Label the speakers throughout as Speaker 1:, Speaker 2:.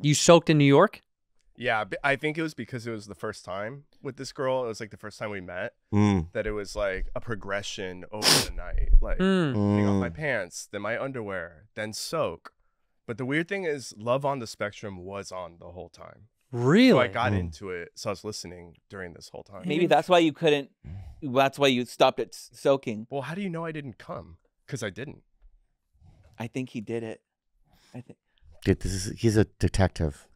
Speaker 1: You soaked in New York?
Speaker 2: Yeah, I think it was because it was the first time with this girl. It was like the first time we met. That it was like a progression over the night. Like putting off my pants, then my underwear, then soak. But the weird thing is Love on the Spectrum was on the whole time.
Speaker 1: Really?
Speaker 2: So I got into it. So I was listening during this whole time.
Speaker 3: Maybe that's why you couldn't. That's why you stopped at soaking.
Speaker 2: Well, how do you know I didn't come? Because I didn't.
Speaker 3: I think he did it. I think.
Speaker 4: Dude, he's a detective.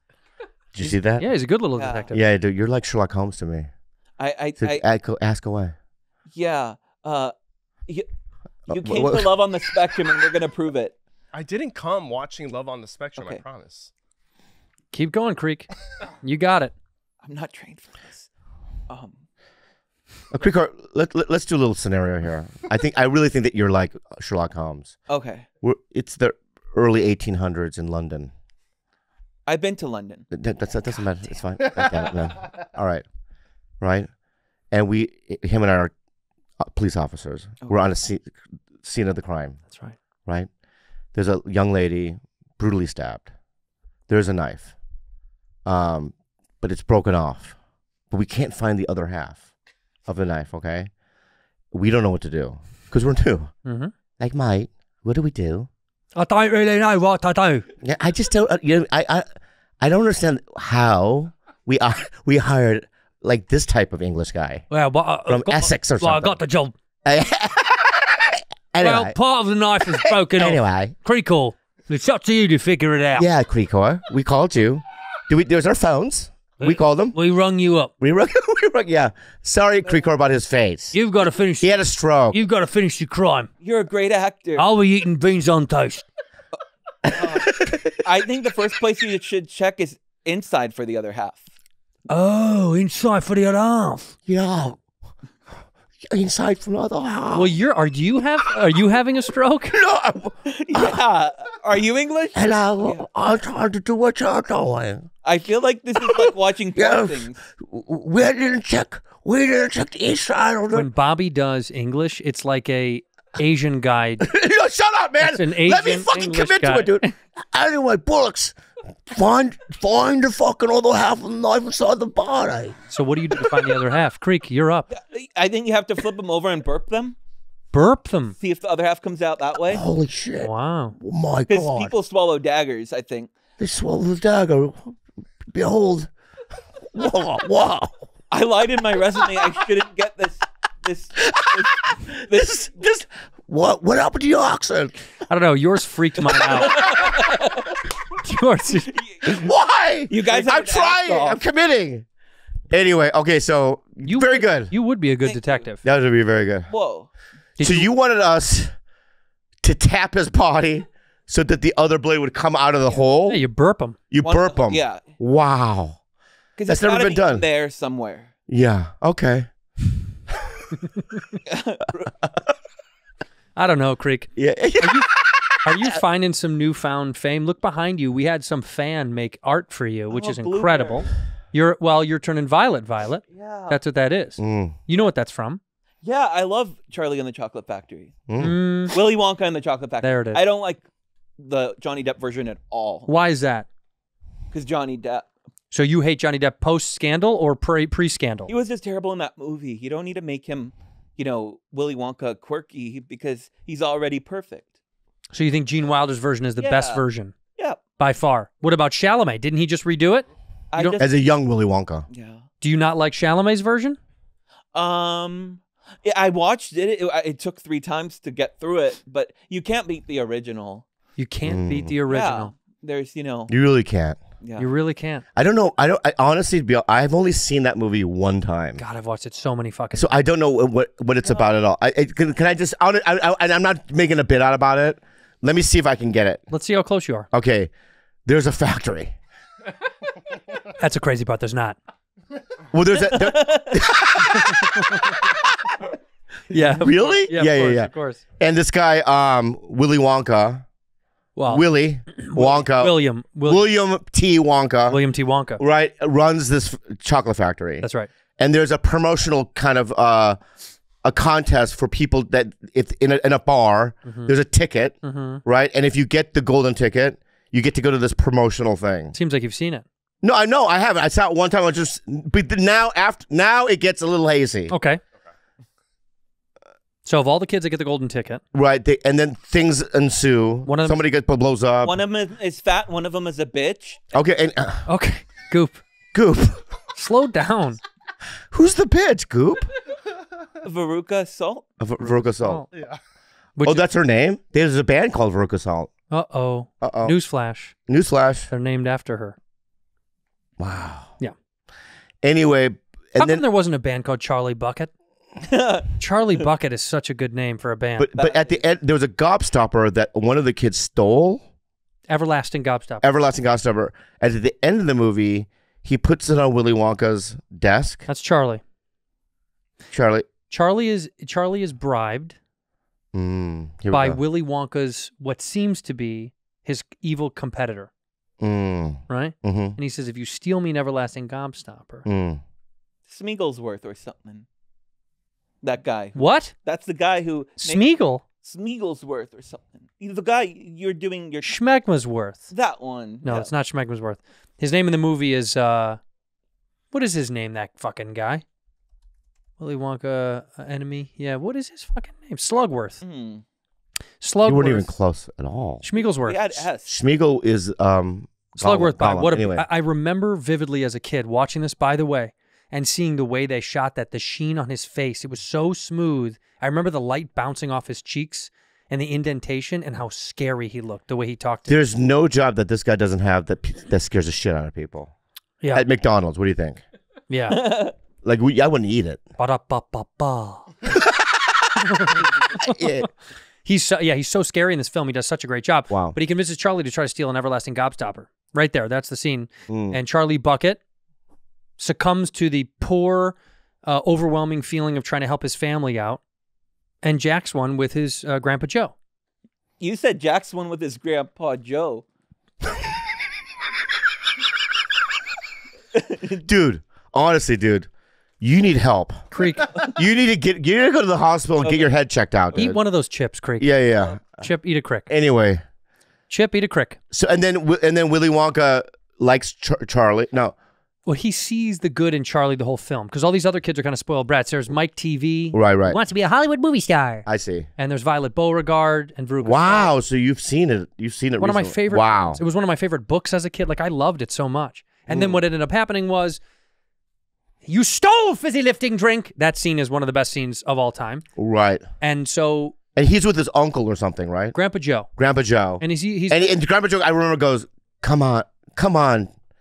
Speaker 4: Did you see that?
Speaker 1: Yeah, he's a good little detective.
Speaker 4: Yeah, dude, you're like Sherlock Holmes to me. Ask away.
Speaker 3: Yeah. You came to Love on the Spectrum, and we're gonna prove it.
Speaker 2: I didn't come watching Love on the Spectrum. I promise.
Speaker 1: Keep going, Creek. You got it.
Speaker 3: I'm not trained for this.
Speaker 4: Creek, let's do a little scenario here. I really think that you're like Sherlock Holmes.
Speaker 3: Okay.
Speaker 4: It's the early 1800s in London.
Speaker 3: I've been to London.
Speaker 4: That doesn't matter. It's fine. All right. Right? And him and I are police officers. Okay. We're on a scene of the crime.
Speaker 1: That's right.
Speaker 4: Right? There's a young lady brutally stabbed. There's a knife. But it's broken off. But we can't find the other half of the knife, okay? We don't know what to do. Because we're new. Like, mate, what do we do?
Speaker 1: I don't really know what to do.
Speaker 4: Yeah, I just don't. I don't understand how we hired like this type of English guy.
Speaker 1: Well,
Speaker 4: from Essex or something.
Speaker 1: Well, I got the job.
Speaker 4: Anyway.
Speaker 1: Well, part of the knife is broken off.
Speaker 4: Anyway,
Speaker 1: Creekor, it's up to you to figure it out.
Speaker 4: Yeah, Creekor, we called you. There's our phones. We called them.
Speaker 1: We rung you up.
Speaker 4: We rung. Yeah. Sorry, Creekor, about his face.
Speaker 1: You've got to finish.
Speaker 4: He had a stroke.
Speaker 1: You've got to finish your crime.
Speaker 3: You're a great actor.
Speaker 1: I'll be eating beans on toast.
Speaker 3: I think the first place you should check is inside for the other half.
Speaker 1: Oh, inside for the other half.
Speaker 4: Yeah. Inside for the other half.
Speaker 1: Well, are you having a stroke?
Speaker 4: No.
Speaker 3: Yeah. Are you English?
Speaker 4: Hello.
Speaker 3: Yeah.
Speaker 4: I'm trying to do what you're doing.
Speaker 3: I feel like this is like watching porn things.
Speaker 4: We didn't check the inside of the...
Speaker 1: When Bobby does English, it's like a Asian guy.
Speaker 4: No, shut up, man. Let me fucking
Speaker 1: English
Speaker 4: commit
Speaker 1: guy.
Speaker 4: to it, dude. Anyway, bullocks, find the fucking other half of the knife inside the body.
Speaker 1: So what do you do to find the other half? Creek, you're up.
Speaker 3: I think you have to flip them over and burp them.
Speaker 1: Burp them?
Speaker 3: See if the other half comes out that way.
Speaker 4: Holy shit.
Speaker 1: Wow.
Speaker 4: Oh my God.
Speaker 3: Because people swallow daggers, I think.
Speaker 4: They swallow the dagger. Behold. Wow.
Speaker 3: I lied in my resume. I shouldn't get this.
Speaker 4: What happened to your accent?
Speaker 1: I don't know. Yours freaked mine out. Yours.
Speaker 4: Why?
Speaker 3: You guys,
Speaker 4: I'm trying. I'm committing. Anyway, okay, so very good.
Speaker 1: You would be a good detective.
Speaker 4: That would be very good.
Speaker 3: Whoa.
Speaker 4: So you wanted us to tap his body so that the other blade would come out of the hole?
Speaker 1: Yeah, you burp him.
Speaker 4: You burp him.
Speaker 3: Yeah.
Speaker 4: Wow. That's never been done.
Speaker 3: There somewhere.
Speaker 4: Yeah. Okay.
Speaker 1: I don't know, Creek.
Speaker 4: Yeah.
Speaker 1: Are you finding some newfound fame? Look behind you. We had some fan make art for you, which is incredible. You're turning violet.
Speaker 3: Yeah.
Speaker 1: That's what that is. You know what that's from?
Speaker 3: Yeah, I love Charlie and the Chocolate Factory. Willy Wonka and the Chocolate Factory.
Speaker 1: There it is.
Speaker 3: I don't like the Johnny Depp version at all.
Speaker 1: Why is that?
Speaker 3: Because Johnny Depp.
Speaker 1: So you hate Johnny Depp post-scandal or pre-scandal?
Speaker 3: He was just terrible in that movie. You don't need to make him, Willy Wonka quirky because he's already perfect.
Speaker 1: So you think Gene Wilder's version is the best version?
Speaker 3: Yeah.
Speaker 1: By far. What about Chalamet? Didn't he just redo it?
Speaker 4: As a young Willy Wonka.
Speaker 3: Yeah.
Speaker 1: Do you not like Chalamet's version?
Speaker 3: I watched it. It took 3 times to get through it, but you can't beat the original.
Speaker 1: You can't beat the original.
Speaker 3: Yeah. There's,
Speaker 4: You really can't.
Speaker 3: Yeah.
Speaker 1: You really can't.
Speaker 4: I don't know. I honestly, I've only seen that movie one time.
Speaker 1: God, I've watched it so many fucking
Speaker 4: So I don't know what it's about at all. Can I just, I'm not making a bit out about it. Let me see if I can get it.
Speaker 1: Let's see how close you are.
Speaker 4: Okay. There's a factory.
Speaker 1: That's a crazy part. There's not.
Speaker 4: Well, there's
Speaker 1: Yeah.
Speaker 4: Really?
Speaker 1: Yeah. Of course.
Speaker 4: And this guy, Willy Wonka.
Speaker 1: Well,
Speaker 4: Willy Wonka.
Speaker 1: William
Speaker 4: T. Wonka.
Speaker 1: William T. Wonka.
Speaker 4: Right. Runs this chocolate factory.
Speaker 1: That's right.
Speaker 4: And there's a promotional kind of a contest for people that if in a bar, there's a ticket, right? And if you get the golden ticket, you get to go to this promotional thing.
Speaker 1: Seems like you've seen it.
Speaker 4: No, I know I haven't. I saw it one time. But now it gets a little hazy.
Speaker 1: Okay. So of all the kids that get the golden ticket,
Speaker 4: right? And then things ensue. Somebody blows up.
Speaker 3: One of them is fat. One of them is a bitch.
Speaker 4: Okay, and
Speaker 1: okay, Goop. Slow down.
Speaker 4: Who's the bitch, Goop?
Speaker 3: Veruca Salt.
Speaker 4: Veruca Salt.
Speaker 2: Yeah.
Speaker 4: That's her name? There's a band called Veruca Salt.
Speaker 1: Uh-oh. Newsflash. They're named after her.
Speaker 4: Wow.
Speaker 1: Yeah.
Speaker 4: Anyway.
Speaker 1: How come there wasn't a band called Charlie Bucket? Charlie Bucket is such a good name for a band.
Speaker 4: But at the end, there was a gobstopper that one of the kids stole.
Speaker 1: Everlasting Gobstopper.
Speaker 4: Everlasting Gobstopper. And at the end of the movie, he puts it on Willy Wonka's desk.
Speaker 1: That's Charlie.
Speaker 4: Charlie
Speaker 1: is bribed by Willy Wonka's what seems to be his evil competitor. Right? And he says, if you steal me an everlasting gobstopper.
Speaker 3: Smeagolsworth or something. That guy.
Speaker 1: What?
Speaker 3: That's the guy who...
Speaker 1: Smeagol?
Speaker 3: Smeagolsworth or something. The guy you're doing your...
Speaker 1: Schmegmasworth.
Speaker 3: That one.
Speaker 1: No, it's not Schmegmasworth. His name in the movie is... what is his name, that fucking guy? Willy Wonka enemy? Yeah, what is his fucking name? Slugworth. Slugworth.
Speaker 4: You weren't even close at all.
Speaker 1: Schmeagolsworth.
Speaker 3: He had S.
Speaker 4: Schmeagol is...
Speaker 1: Slugworth.
Speaker 4: Anyway.
Speaker 1: I remember vividly as a kid watching this, by the way, and seeing the way they shot that, the sheen on his face. It was so smooth. I remember the light bouncing off his cheeks and the indentation and how scary he looked, the way he talked.
Speaker 4: There's no job that this guy doesn't have that scares the shit out of people.
Speaker 1: Yeah.
Speaker 4: At McDonald's, what do you think?
Speaker 1: Yeah.
Speaker 4: Like, I wouldn't eat it.
Speaker 1: Ba-da-ba-ba-ba. Yeah. He's so scary in this film. He does such a great job.
Speaker 4: Wow.
Speaker 1: But he convinces Charlie to try to steal an everlasting gobstopper. Right there. That's the scene. And Charlie Bucket succumbs to the poor, overwhelming feeling of trying to help his family out, and jacks one with his Grandpa Joe.
Speaker 3: You said jacks one with his Grandpa Joe.
Speaker 4: Dude, honestly, dude, you need help.
Speaker 1: Creek.
Speaker 4: You need to go to the hospital and get your head checked out, dude.
Speaker 1: Eat one of those chips, Creek.
Speaker 4: Yeah.
Speaker 1: Chip, eat a crick.
Speaker 4: Anyway.
Speaker 1: Chip, eat a crick.
Speaker 4: So and then Willy Wonka likes Charlie. No.
Speaker 1: Well, he sees the good in Charlie the whole film, because all these other kids are kind of spoiled brats. There's Mike TV.
Speaker 4: Right.
Speaker 1: Who wants to be a Hollywood movie star.
Speaker 4: I see.
Speaker 1: And there's Violet Beauregard and Veruca.
Speaker 4: Wow, so you've seen it. You've seen it
Speaker 1: One
Speaker 4: recently.
Speaker 1: of my favorite.
Speaker 4: Wow.
Speaker 1: It was one of my favorite books as a kid. Like, I loved it so much. And then what ended up happening was, you stole fizzy lifting drink. That scene is one of the best scenes of all time.
Speaker 4: Right.
Speaker 1: And so...
Speaker 4: And he's with his uncle or something, right?
Speaker 1: Grandpa Joe.
Speaker 4: Grandpa Joe.
Speaker 1: And
Speaker 4: and Grandpa Joe, I remember, goes, come on,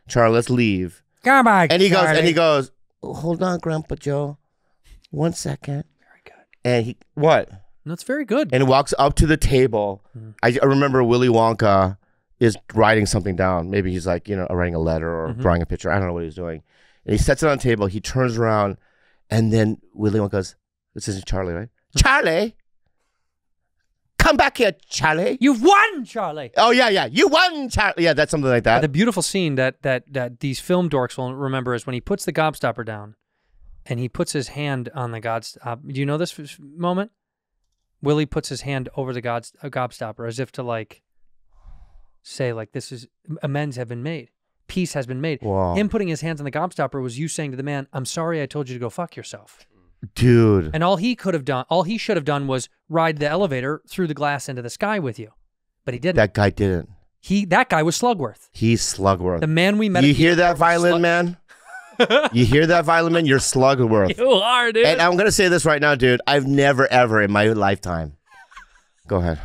Speaker 4: Charlie, let's leave.
Speaker 1: Come on,
Speaker 4: and he
Speaker 1: Charlie.
Speaker 4: goes, hold on, Grandpa Joe, 1 second.
Speaker 1: Very good.
Speaker 4: And what?
Speaker 1: That's very good.
Speaker 4: And walks up to the table. I remember Willy Wonka is writing something down. Maybe he's like, writing a letter or drawing a picture. I don't know what he's doing. And he sets it on the table. He turns around, and then Willy Wonka goes, this is Charlie, right? Charlie, come back here, Charlie.
Speaker 1: You've won, Charlie.
Speaker 4: Oh, yeah. You won, Charlie. Yeah, that's something like that.
Speaker 1: The beautiful scene that these film dorks will remember is when he puts the gobstopper down and he puts his hand on the gobstopper. Do you know this moment? Willie puts his hand over the gobstopper as if to, like, say, like, this is, amends have been made. Peace has been made.
Speaker 4: Wow.
Speaker 1: Him putting his hands on the gobstopper was you saying to the man, I'm sorry I told you to go fuck yourself.
Speaker 4: Dude.
Speaker 1: And all he should have done was ride the elevator through the glass into the sky with you. But he didn't.
Speaker 4: That guy didn't.
Speaker 1: That guy was Slugworth.
Speaker 4: He's Slugworth.
Speaker 1: The man we met.
Speaker 4: You hear that, violin man? You hear that, violin man? You're Slugworth.
Speaker 1: You are, dude.
Speaker 4: And I'm going to say this right now, dude. I've never, ever in my lifetime. Go ahead.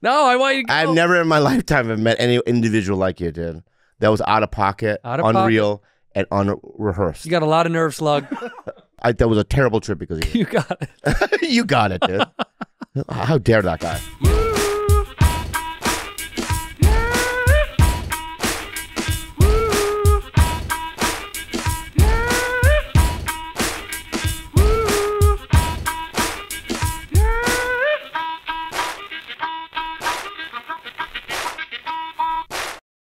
Speaker 1: No, I want you to go.
Speaker 4: I've never in my lifetime have met any individual like you, dude. That was out of pocket, unreal, and unrehearsed.
Speaker 1: You got a lot of nerve, Slug.
Speaker 4: That was a terrible trip because of you.
Speaker 1: You got it.
Speaker 4: You got it, dude. How dare that guy?